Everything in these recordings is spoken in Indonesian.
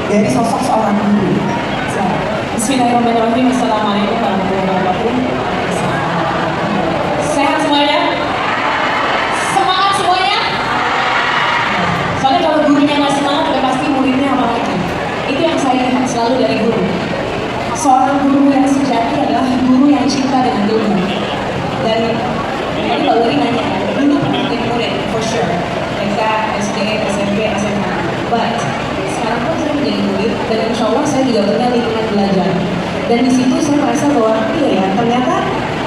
dari sosok seorang guru. Bismillahirrahmanirrahim. Assalamualaikum warahmatullahi wabarakatuh. Sehat semuanya? Semangat semuanya? Soalnya kalau gurunya nggak semangat, udah pasti muridnya apa lagi. Itu yang saya lihat selalu dari guru. Seorang guru yang sejati adalah guru yang cinta dengan ilmu. Dan tadi Mbak Uri nanya, dulu pernah jadi murid, for sure. TK, SD, SMP, SMA. But sekarang pun saya menjadi murid, dan insya Allah saya juga punya lingkungan belajar. Dan di situ saya merasa bahwa iya ya, ternyata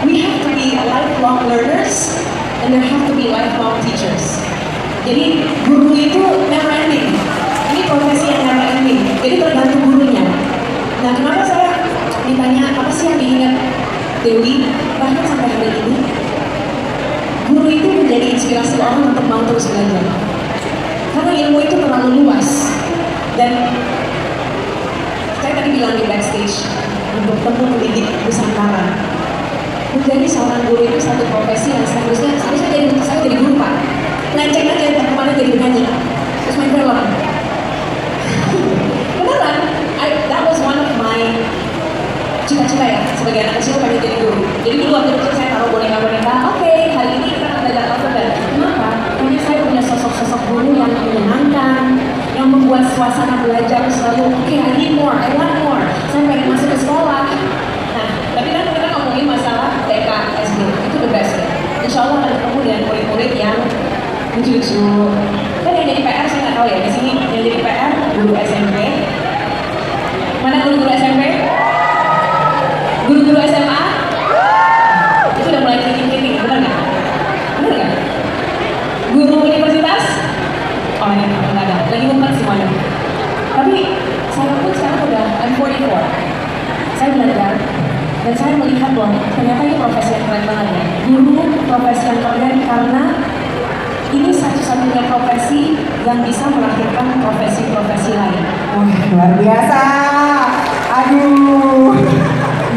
we have to be lifelong learners and there have to be lifelong teachers. Jadi guru itu never ending. Ini profesi yang never ending. Jadi tergantung gurunya. Nah, kenapa saya ditanya apa sih yang diingat Dewi bahkan sampai hari ini? Guru itu menjadi inspirasi orang untuk mau terus belajar. Karena ilmu itu terlalu luas. Dan saya tadi bilang di backstage untuk temu pendidik Nusantara, menjadi seorang guru itu satu profesi yang seharusnya saya jadi guru Pak. Ngecek aja kemana jadi penyanyi, terus main film. Beneran, that was one of my cita-cita ya, sebagai anak kecil pengen jadi guru. Jadi dulu waktu itu saya taruh boneka-boneka, oke, hari ini kita akan belajar alfabet. Kenapa? Karena saya punya sosok-sosok guru yang menyenangkan, yang membuat suasana belajar selalu, oke, I need more, I want more. Saya pengen masuk ke sekolah. Nah, tapi kan kita ngomongin masalah TK, SD, itu the best ya. Insya Allah akan ketemu dengan murid-murid yang lucu-lucu. Kan yang jadi PR saya nggak tahu ya, di sini yang jadi PR guru SMP. Mana guru-guru SMP? Guru-guru SMA? Itu udah mulai keriting-keriting, bener nggak? Bener nggak? Guru universitas? Oh ini nggak ada, lagi ngumpet semuanya. Tapi saya pun sekarang udah, I'm 44. Saya belajar dan saya melihat bahwa ternyata ini profesi yang keren banget ya. Guru profesi yang keren karena ini satu-satunya profesi yang bisa melahirkan profesi-profesi lain. Wah, luar biasa. Aduh.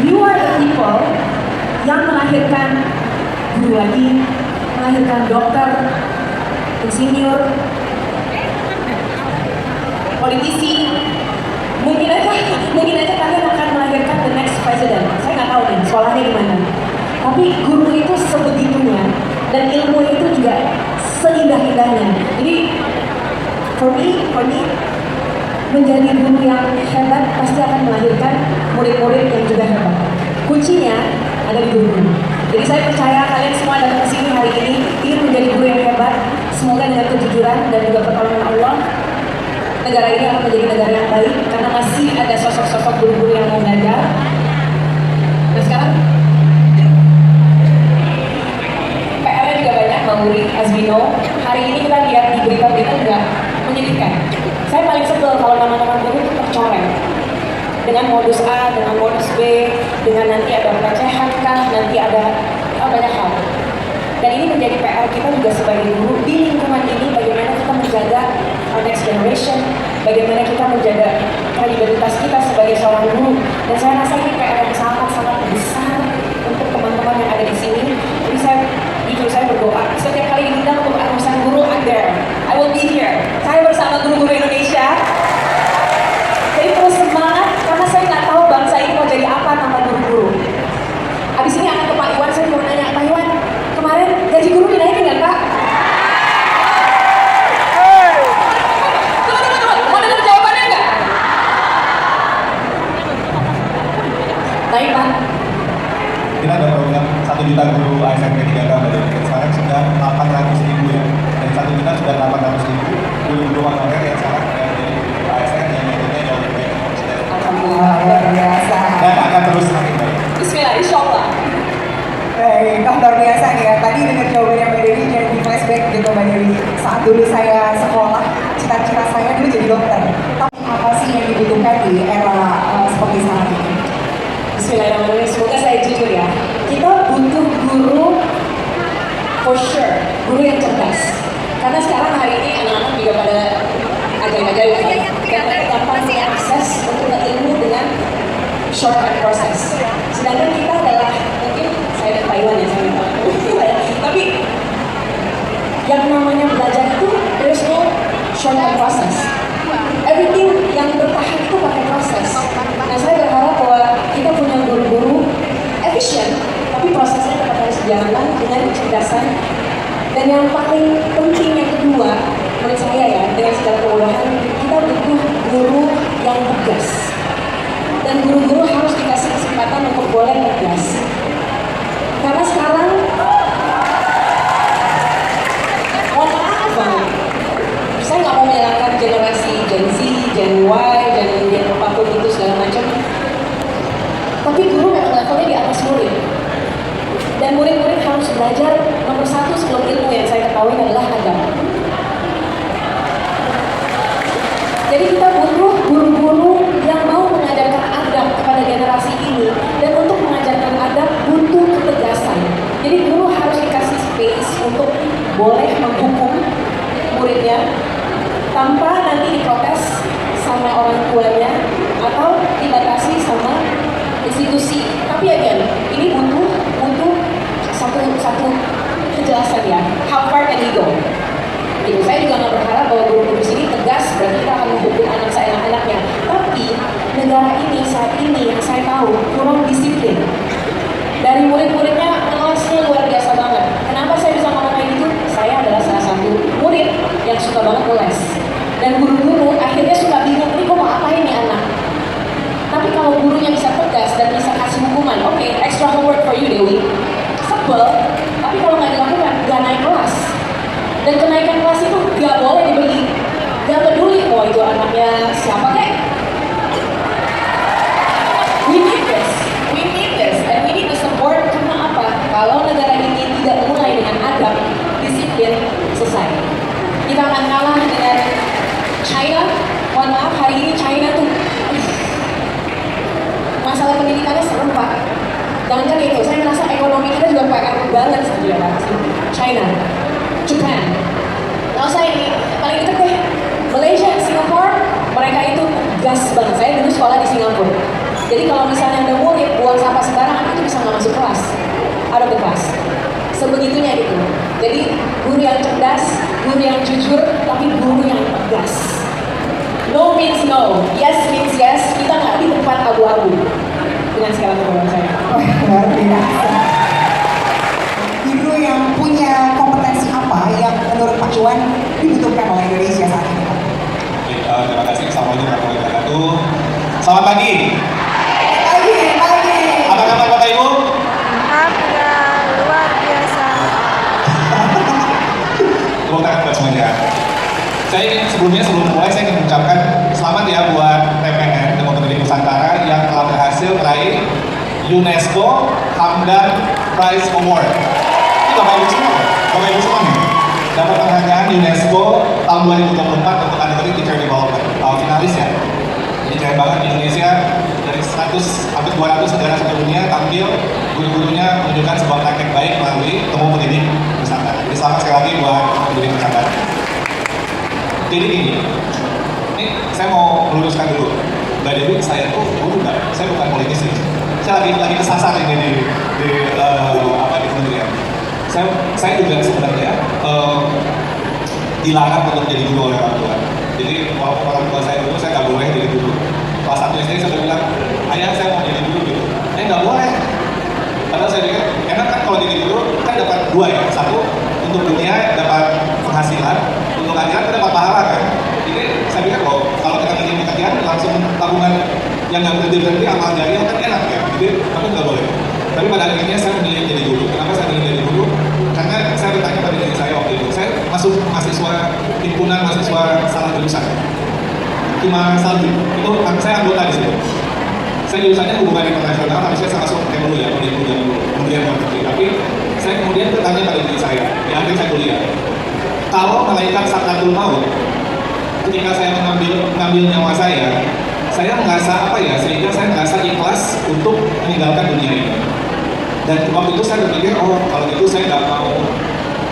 You are the people yang melahirkan guru lagi, melahirkan dokter, insinyur, politisi. Mungkin aja kalian akan melahirkan the next president. Saya nggak tahu nih sekolahnya gimana. Tapi guru itu sebegitunya dan ilmu itu juga seindah-indahnya. Jadi for me menjadi guru yang hebat pasti akan melahirkan murid-murid yang juga hebat. Kuncinya ada di guru. Jadi saya percaya kalian semua datang ke sini hari ini ingin menjadi guru yang hebat. Semoga dengan kejujuran dan juga pertolongan Allah, negara ini akan menjadi negara yang baik karena masih ada sosok-sosok guru-guru yang mau belajar. Nah sekarang PR-nya juga banyak, Mbak Uri, as we know. Hari ini kita lihat di berita-berita juga menyedihkan. Saya paling sebel kalau nama-nama guru itu tercoreng dengan modus A, dengan modus B, dengan nanti ada pelecehan kah, nanti ada banyak hal. Dan ini menjadi PR kita juga sebagai guru di lingkungan ini, bagaimana kita menjaga our next generation, bagaimana kita menjaga kredibilitas kita sebagai seorang guru. Dan saya rasa ini PR yang sangat-sangat besar untuk teman-teman yang ada di sini. Jadi saya berdoa setiap kali diundang untuk urusan guru, I'm there, I will be here. Saya bersama guru-guru Indonesia. Jadi terus semangat karena saya nggak tahu bangsa ini mau jadi apa tanpa guru-guru. Abis ini akan ke Pak Iwan, saya mau nanya, Pak Iwan, kemarin gaji guru dinaikin nggak Kak? Tunggu, mau dengar jawabannya nggak? Baik Pak. Kita ada program 1 juta guru ASMP 3K sekarang sudah 800.000 ya. Dan 1 juta sudah 800.000 guru-guru honorer yang sekarang ada di ASN yang ikutnya jauh lebih baik. Alhamdulillah, luar biasa. Dan akan terus semakin baik. Bismillah, insya Allah. Baik, luar biasa nih ya. Tadi dengar jawabannya Mbak Dewi jadi flashback gitu Mbak Dewi. Saat dulu saya sekolah, cita-cita saya dulu jadi dokter. Tapi apa sih yang dibutuhkan di era seperti saat ini? Bismillahirrahmanirrahim, semoga saya jujur ya. Kita butuh guru for sure, guru yang cerdas. Karena sekarang hari ini anak-anak juga pada ajaib-ajaib ya. Karena mereka gampang mengakses untuk ilmu dengan shortcut process. Sedangkan kita adalah, mungkin saya dan Pak Iwan ya, saya minta. Tapi yang namanya belajar itu, there is no shortcut process. Everything yang bertahan dijalankan dengan kecerdasan. Dan yang paling penting yang kedua, menurut saya ya, dengan segala kemudahan, kita butuh guru yang tegas. Dan guru-guru harus dikasih kesempatan untuk boleh tegas. Karena sekarang, mohon maaf banget, saya nggak mau menyalahkan generasi Gen Z, Gen Y, dan Gen apapun itu segala macam. Tapi guru memang levelnya di atas murid. Dan murid-murid harus belajar nomor satu sebelum ilmu yang saya ketahui adalah adab. Jadi kita butuh guru-guru yang mau mengajarkan adab kepada generasi ini. Dan untuk mengajarkan adab butuh ketegasan. Jadi guru harus dikasih space untuk boleh menghukum muridnya tanpa nanti diprotes sama orang tuanya atau dibatasi sama institusi. Tapi again, ini butuh satu kejelasan ya. How far can we go? Gitu. Saya juga nggak berharap bahwa guru-guru di sini tegas berarti kita akan menghukum anak saya anak-anaknya. Tapi negara ini saat ini yang saya tahu kurang disiplin. Dari murid-muridnya kelasnya luar biasa banget. Kenapa saya bisa ngomong kayak gitu? Saya adalah salah satu murid yang suka banget ngeles. Dan guru-guru akhirnya suka bingung, ini kok mau apain nih anak? Tapi kalau gurunya bisa tegas dan bisa kasih hukuman, oke, extra homework for you Dewi. Sebel, tapi kalau nggak dilakukan, nggak naik kelas. Dan kenaikan kelas itu nggak boleh dibeli. Nggak peduli, oh itu anaknya siapa kek. We need this, and we need to support. Karena apa? Kalau negara ini tidak mulai dengan adab, disiplin, selesai. Kita akan kalah dengan China. Mohon maaf, hari ini China tuh masalah pendidikannya serem Pak. Jangan itu, saya merasa ekonomi kita juga PR banget sebenarnya Pak. China, Japan. Nah saya ini paling dekat deh, Malaysia, Singapura, mereka itu gas banget. Saya dulu sekolah di Singapura. Jadi kalau misalnya ada murid buang sampah sembarangan itu bisa nggak masuk kelas, out of the class. Sebegitunya gitu. Jadi guru yang cerdas, guru yang jujur, tapi guru yang tegas. No means no, yes means yes. Kita nggak di tempat abu-abu. Dengan segala kemudahan saya. Wah, luar biasa. Guru yang punya kompetensi apa yang menurut Pak Iwan dibutuhkan oleh Indonesia saat ini? Oke, terima kasih. Assalamualaikum warahmatullahi wabarakatuh. Selamat pagi. Pagi. Apa kabar Bapak Ibu? Alhamdulillah, luar biasa. Tepuk tangan buat semuanya. Saya ingin sebelum mulai saya ingin mengucapkan selamat ya buat TPN Demo Pendidik Nusantara yang telah berhasil meraih UNESCO Hamdan Prize Award. Ini Bapak Ibu semua nih. Dapat penghargaan UNESCO tahun 2024 untuk kategori Teacher Development. Finalis ya. Jadi keren banget Indonesia dari 100 hampir 200 negara seluruh dunia tampil guru-gurunya menunjukkan sebuah praktek baik melalui Demo Pendidik Nusantara. Jadi selamat sekali lagi buat Pendidik Nusantara. Jadi gini, ini saya mau meluruskan dulu. Mbak Dewi, saya tuh guru nggak, saya bukan politisi. Saya lagi kesasar ini di kementerian. Saya juga sebenarnya dilarang untuk jadi guru oleh orang tua. Jadi orang tua saya dulu saya nggak boleh jadi guru. Kelas 1 SD saya udah bilang, ayah saya mau jadi guru gitu. Nggak boleh. Padahal saya pikir, enak kan kalau jadi guru kan dapat dua ya. Satu untuk dunia dapat penghasilan, untuk akhirat dapat pahala kan. Jadi saya pikir kalau kita ingin pekerjaan langsung tabungan yang nggak berhenti amal jariah kan enak ya. Jadi aku nggak boleh. Tapi pada akhirnya saya memilih jadi guru. Kenapa saya memilih jadi guru? Karena saya bertanya pada diri saya waktu itu. Saya masuk mahasiswa himpunan mahasiswa salah jurusan. Cuma Salbi itu saya anggota di situ. Saya jurusannya hubungan internasional, harusnya saya masuk dulu ya, kemudian negeri. Tapi saya kemudian bertanya pada diri saya, di akhir saya kuliah. Kalau malaikat sakratul maut, ketika saya mengambil nyawa saya merasa apa ya, sehingga saya merasa ikhlas untuk meninggalkan dunia ini. Dan waktu itu saya berpikir, kalau gitu saya nggak mau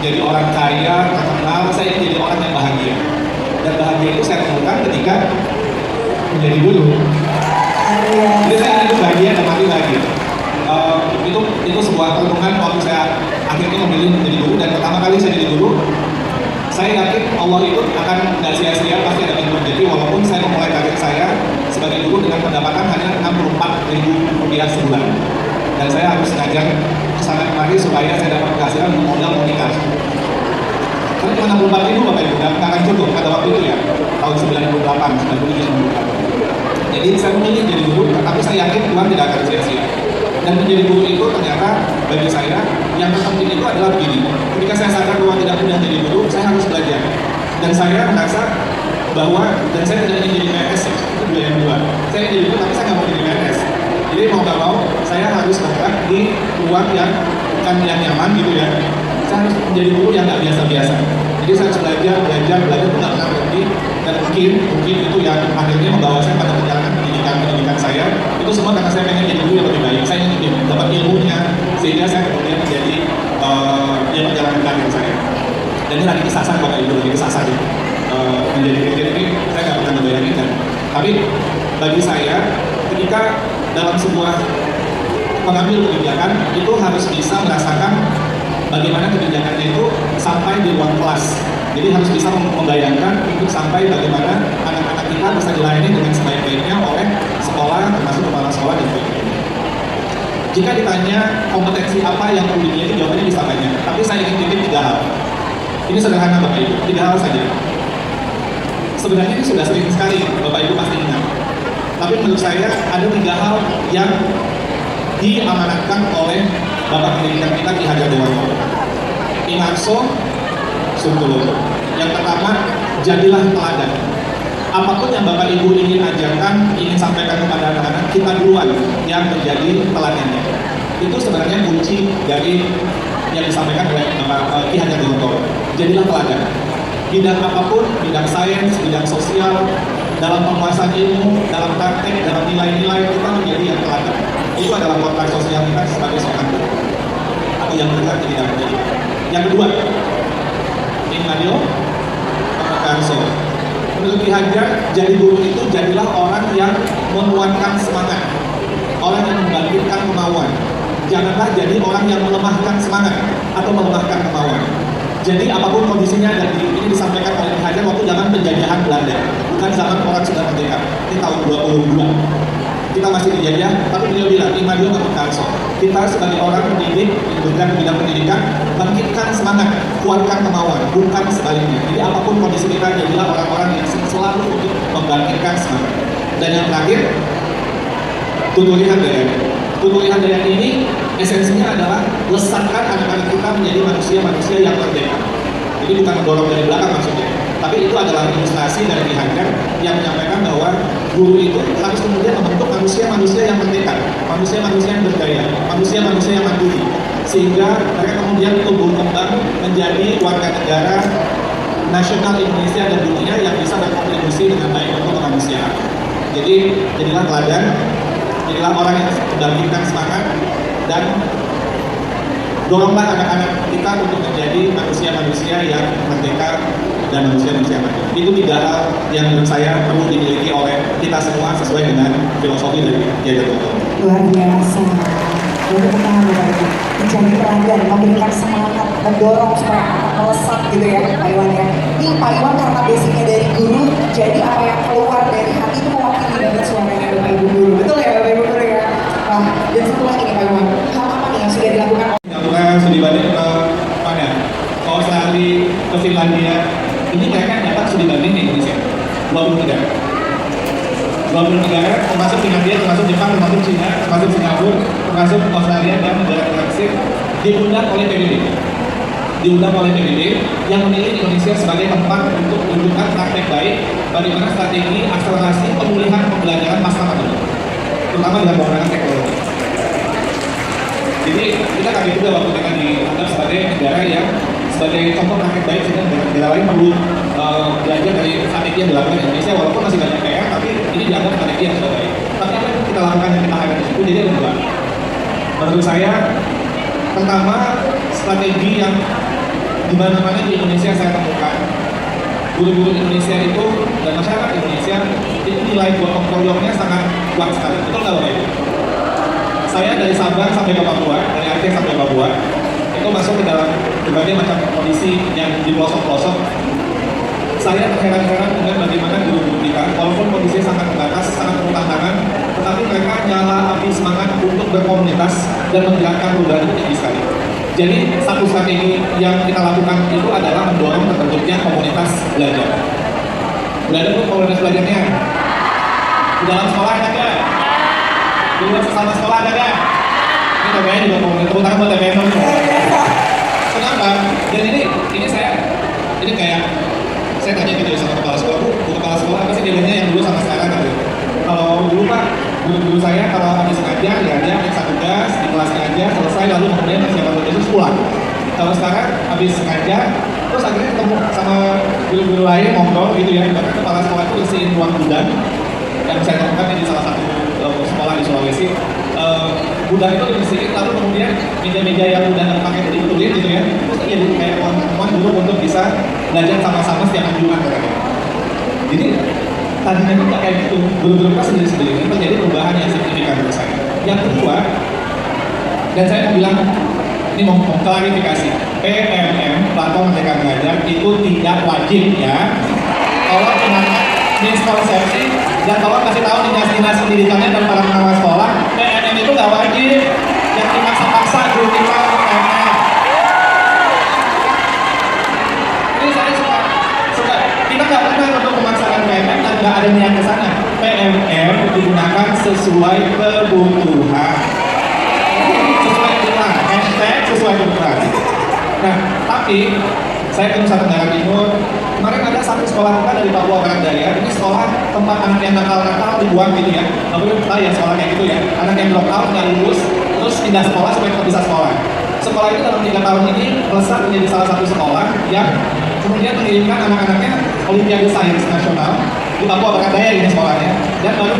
jadi orang kaya, terkenal, saya ingin jadi orang yang bahagia. Dan bahagia itu saya temukan ketika menjadi guru. Jadi saya ingin bahagia dan mati bahagia. Itu sebuah pertemuan waktu saya akhirnya memilih menjadi guru, dan pertama kali saya jadi guru, saya yakin Allah itu akan nggak sia-sia, pasti ada yang terjadi. Walaupun saya memulai karir saya sebagai guru dengan pendapatan hanya Rp64.000 sebulan, dan saya harus ngajar kesana kemari supaya saya dapat penghasilan modal mau nikah. Karena cuma 64.000 Bapak Ibu, nggak akan cukup pada waktu itu ya, tahun 98, 97, 98. Jadi saya memilih jadi guru, tapi saya yakin Tuhan tidak akan sia-sia. Dan menjadi guru itu ternyata bagi saya yang terpenting itu adalah begini. Ketika saya sadar bahwa tidak mudah jadi guru, saya harus belajar. Dan saya merasa bahwa, dan saya tidak ingin jadi PNS ya, itu dua. Saya ingin jadi guru, tapi saya nggak mau jadi PNS. Jadi mau nggak mau, saya harus bergerak di ruang yang bukan yang nyaman gitu ya. Saya harus menjadi guru yang nggak biasa-biasa. Jadi saya harus belajar, itu nggak pernah berhenti. Dan mungkin itu yang akhirnya membawa saya pada perjalanan pendidikan saya. Itu semua karena saya pengen jadi guru yang lebih baik. Saya ingin dapat ilmunya, sehingga saya kemudian menjadi perjalanan karir saya. Dan ini lagi kesasar Bapak Ibu, lagi kesasar gitu. Menjadi kritik ini saya nggak pernah membayangin kan. Tapi bagi saya, ketika dalam sebuah pengambil kebijakan itu harus bisa merasakan bagaimana kebijakannya itu sampai di ruang kelas. Jadi harus bisa membayangkan untuk sampai bagaimana anak-anak kita bisa dilayani dengan sebaik-baiknya oleh sekolah, termasuk kepala sekolah dan sebagainya. Jika ditanya kompetensi apa yang perlu dimiliki, jawabannya bisa banyak. Tapi saya ingin titip 3 hal. Ini sederhana Bapak Ibu, 3 hal saja. Sebenarnya ini sudah sering sekali Bapak Ibu pasti ingat. Tapi menurut saya ada 3 hal yang diamanatkan oleh Bapak Pendidikan kita Ki Hajar Dewantoro. Inarso Suntulur. Yang pertama, jadilah teladan. Apapun yang Bapak Ibu ingin ajarkan, ingin sampaikan kepada anak-anak, kita duluan yang menjadi teladannya. Itu sebenarnya kunci dari yang disampaikan oleh Bapak Ki Hajar Dewantoro. Jadilah teladan. Bidang apapun, bidang sains, bidang sosial, dalam penguasaan ilmu, dalam praktek, dalam nilai-nilai, kita menjadi yang teladan. Itu adalah kontrak sosial kita sebagai seorang guru. Atau yang benar tidak menjadi. Yang kedua, Mario Karso. Menurut Ki Hajar, jadi guru itu jadilah orang yang menguatkan semangat, orang yang membangkitkan kemauan. Janganlah jadi orang yang melemahkan semangat atau melemahkan kemauan. Jadi apapun kondisinya, dan ini disampaikan oleh Ki Hajar waktu zaman penjajahan Belanda, bukan zaman orang sudah merdeka. Ini tahun 22. Kita masih dijajah, tapi beliau bilang, Mario Karso, kita sebagai orang pendidik, bergerak di bidang pendidikan, bangkitkan semangat, kuatkan kemauan, bukan sebaliknya. Jadi apapun kondisi kita, jadilah orang-orang yang selalu untuk membangkitkan semangat. Dan yang terakhir, Tutuli Handayani. Tutuli Handayani ini esensinya adalah lesatkan anak-anak kita menjadi manusia-manusia yang merdeka. Jadi bukan mendorong dari belakang maksudnya, tapi itu adalah ilustrasi dari Ki Hajar yang menyampaikan bahwa guru itu harus kemudian membentuk manusia-manusia yang merdeka, manusia-manusia yang berdaya, manusia-manusia yang mandiri, sehingga mereka kemudian tumbuh kembang menjadi warga negara nasional Indonesia dan dunia yang bisa berkontribusi dengan baik untuk kemanusiaan. Jadi jadilah teladan, jadilah orang yang membangkitkan semangat, dan doronglah anak-anak kita untuk menjadi manusia-manusia yang merdeka dan manusia-manusia yang mandiri. Itu 3 hal yang menurut saya perlu dimiliki oleh kita semua sesuai dengan filosofi dari Ki Hajar Dewantoro. Luar biasa. Jadi kita menjadi teladan, memberikan semangat, mendorong supaya anak melesat gitu ya Pak Iwan ya. Ini Pak Iwan karena basicnya dari guru, jadi apa yang keluar dari hati itu mewakili banget suaranya Bapak Ibu guru. Betul ya Bapak Ibu guru ya? Nah, dan satu lagi nih Pak Iwan, hal apa nih yang sudah dilakukan? Studi banding ke mana? Ke Australia, ke Finlandia. Ini mereka dapat studi banding di Indonesia. 20 negara, termasuk Finlandia, termasuk Jepang, termasuk Cina, termasuk Singapura, termasuk Australia dan negara Meksik, diundang oleh PBB. Diundang oleh PBB yang memilih Indonesia sebagai tempat untuk menunjukkan praktek baik bagaimana strategi akselerasi pemulihan pembelajaran masa pandemi, terutama dengan menggunakan teknologi. Jadi kita kaget juga waktu kita dianggap sebagai negara yang sebagai contoh praktek baik, sehingga negara lain perlu belajar dari strategi yang dilakukan di Indonesia, walaupun masih banyak PR, tapi ini dianggap strategi yang sudah baik. Tapi apa yang kita lakukan yang kita harapkan di situ, jadi ada 2. Menurut saya, pertama, strategi yang di mana-mana di Indonesia saya temukan, guru-guru Indonesia itu dan masyarakat Indonesia itu nilai gotong royongnya sangat kuat sekali. Betul nggak Bapak Ibu? Saya dari Sabang sampai ke Papua, dari Aceh sampai Papua, itu masuk ke dalam berbagai macam kondisi yang di pelosok-pelosok. Saya terheran-heran dengan bagaimana guru-guru kita, walaupun kondisinya sangat terbatas, sangat bertantangan, tetapi mereka nyala api semangat untuk berkomunitas dan menggerakkan perubahan itu tinggi sekali. Jadi satu strategi yang kita lakukan itu adalah mendorong terbentuknya komunitas belajar. Udah ada tuh komunitas belajarnya? Di dalam sekolah ada nggak? Di luar sesama sekolah ada nggak? Ini TPN juga komunitas, terutama buat TPN dong. Kenapa? Dan ini kayak saya tanya gitu sama kepala sekolah, bu kepala sekolah apa sih bedanya yang dulu sama sekarang gitu? Kalau dulu Pak, guru-guru saya kalau habis ngajar ya dia periksa tugas di kelasnya aja selesai lalu kemudian persiapan untuk besok pulang. Kalau sekarang habis ngajar terus akhirnya ketemu sama guru-guru lain ngobrol gitu ya. Bahkan kepala sekolah itu bersihin ruang gudang yang saya temukan di salah satu sekolah di Sulawesi. Gudang itu dibersihin lalu kemudian meja-meja yang udah terpakai itu dibetulin gitu ya. Terus jadi kayak teman guru untuk bisa belajar sama-sama setiap anjuran katanya. Jadi tadinya itu kayak gitu, guru-guru kita sendiri-sendiri ini terjadi perubahan yang signifikan menurut saya. Yang kedua, dan saya mau bilang, ini mau klarifikasi, PMM, Platform Merdeka Belajar, itu tidak wajib ya. Tolong ingatkan miskonsepsi, dan tolong kasih tahu dinas-dinas pendidikannya dan para pengawas sekolah, PMM itu nggak wajib, yang dipaksa-paksa guru kita untuk PMM. Ini saya suka, kita nggak pernah untuk memaksakan PMM dan nggak ada niat ke sana. PMM digunakan sesuai kebutuhan. Sesuai kebutuhan, hashtag sesuai kebutuhan. Nah, tapi saya ke Nusa Tenggara Timur, kemarin ada satu sekolah kita dari Papua Barat Daya, ini sekolah tempat anak yang nakal-nakal dibuang gitu ya. Nggak boleh kita ya sekolah kayak gitu ya. Anak yang drop out, nggak lulus, terus pindah sekolah supaya tetap bisa sekolah. Sekolah itu dalam 3 tahun ini melesat menjadi salah satu sekolah yang kemudian mengirimkan anak-anaknya Olimpiade Sains Nasional di Papua Barat Daya ini sekolahnya. Dan baru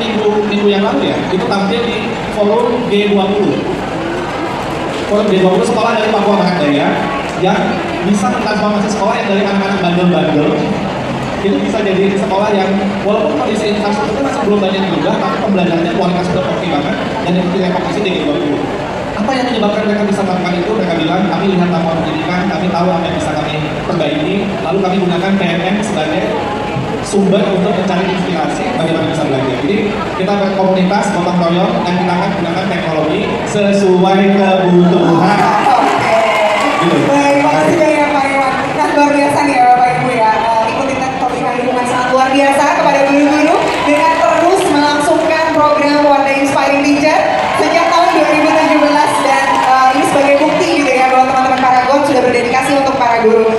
minggu yang lalu ya, itu tampil di Forum G20. Forum G20 sekolah dari Papua Barat Daya yang bisa mentransformasi sekolah yang dari anak-anak bandel-bandel itu bisa jadi sekolah yang walaupun kondisi infrastrukturnya masih belum banyak juga, tapi pembelajarannya kualitas sudah oke banget dan itu direplikasi di G20. Apa yang menyebabkan mereka bisa melakukan itu? Mereka bilang, kami lihat laporan pendidikan, kami tahu apa yang bisa kami perbaiki, lalu kami gunakan PMM sebagai sumber untuk mencari inspirasi bagaimana bisa belajar. Jadi kita berkomunitas, gotong royong, dan kita akan gunakan teknologi sesuai kebutuhan. Oke. Baik, makasih banyak Pak Iwan. Nah, luar biasa nih ya Bapak Ibu ya. Ikuti topik hari ini dengan sangat luar biasa kepada guru-guru dengan terus melangsungkan program Wadah Inspiring Teacher sejak tahun 2017 dan ini sebagai bukti gitu ya bahwa teman-teman Paragon sudah berdedikasi untuk para guru.